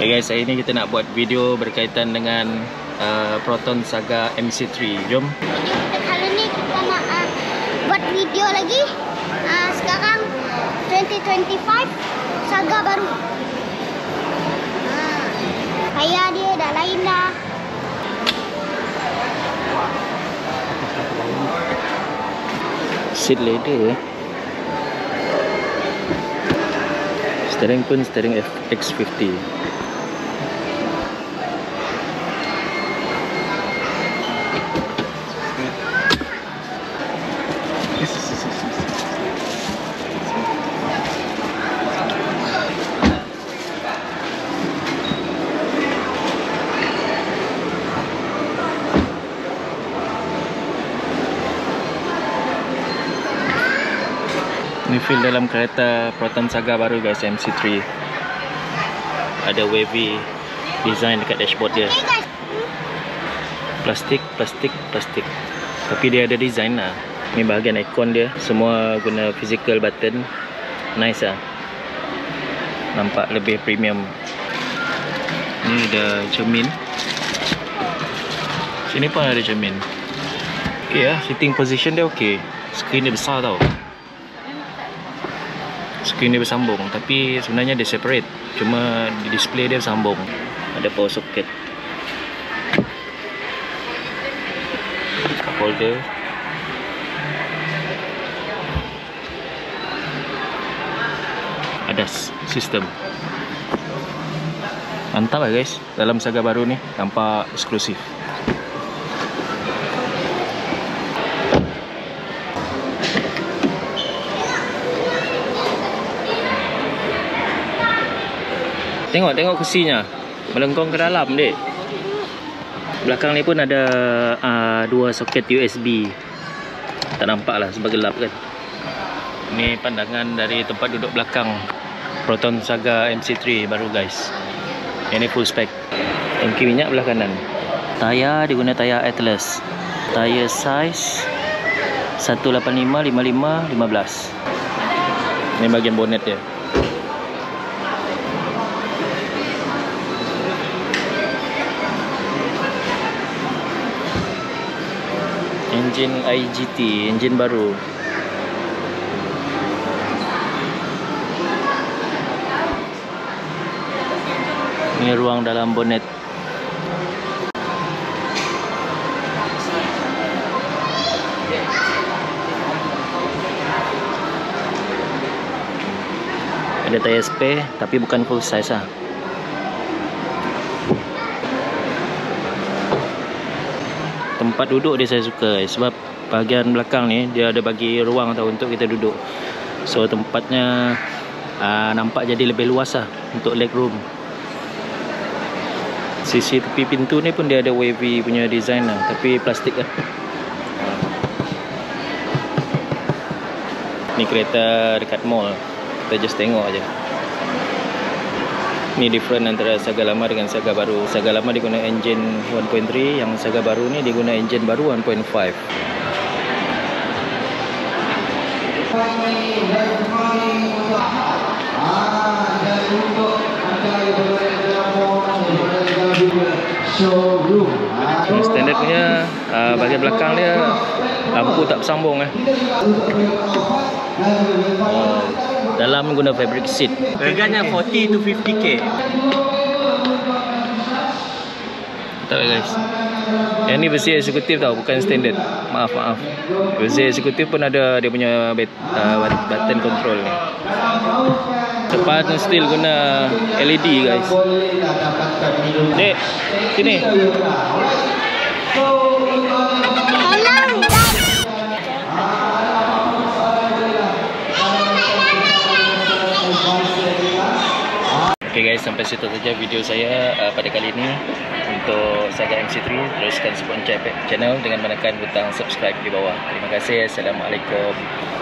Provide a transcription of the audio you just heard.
Okay guys, hari ni kita nak buat video berkaitan dengan Proton Saga MC3. Jom. Kali ni kita nak buat video lagi. Sekarang 2025 Saga baru. Kaya dia dah lain dah. Seat leather. Steering pun steering X50. Ni feel dalam kereta Proton Saga baru guys, MC3. Ada wavy design dekat dashboard dia. Plastik. Tapi dia ada design lah. Ni bahagian aircon dia, semua guna physical button. Nice lah. Nampak lebih premium. Ni ada cermin. Sini pun ada cermin. Okay lah, sitting position dia okay. Screen dia besar tau. Screen dia bersambung, tapi sebenarnya dia separate. Cuma di display dia bersambung. Ada power socket, cup holder. Ada sistem. Mantap lah guys, dalam Saga baru ni. Nampak eksklusif. Tengok kursinya. Melengkung ke dalam dek. Belakang ni pun ada dua soket USB. Tak nampak lah sebab gelap kan. Ini pandangan dari tempat duduk belakang Proton Saga MC3 baru guys. Ini full spec. Tangki minyak belah kanan. Tayar diguna tayar Atlas. Tayar size 185, 55, 15. Ini bahagian bonnet dia. Enjin IGT, enjin baru. Ini ruang dalam bonnet. Ada tayar spare tapi bukan full size lah. Tempat duduk dia saya suka sebab bahagian belakang ni dia ada bagi ruang tau untuk kita duduk. So tempatnya nampak jadi lebih luas lah untuk leg room. Sisi tepi pintu ni pun dia ada wavy punya design lah, tapi plastik lah. Ni kereta dekat mall, kita just tengok aja. Ni different antara Saga lama dengan Saga baru. Saga lama diguna engine 1.3, yang Saga baru ni diguna engine baru 1.5. Standard punya bahagian belakang dia lampu tak bersambung Dalam guna fabric seat. Harganya 40 to 50k. Tak guys. Yang ni versi eksekutif tau, bukan standard. Maaf. Versi eksekutif pun ada dia punya button control ni. Depan still guna LED guys. Dek, sini. Okay guys, sampai situ saja video saya pada kali ini untuk Saga MC3. Teruskan support channel dengan menekan butang subscribe di bawah. Terima kasih. Assalamualaikum.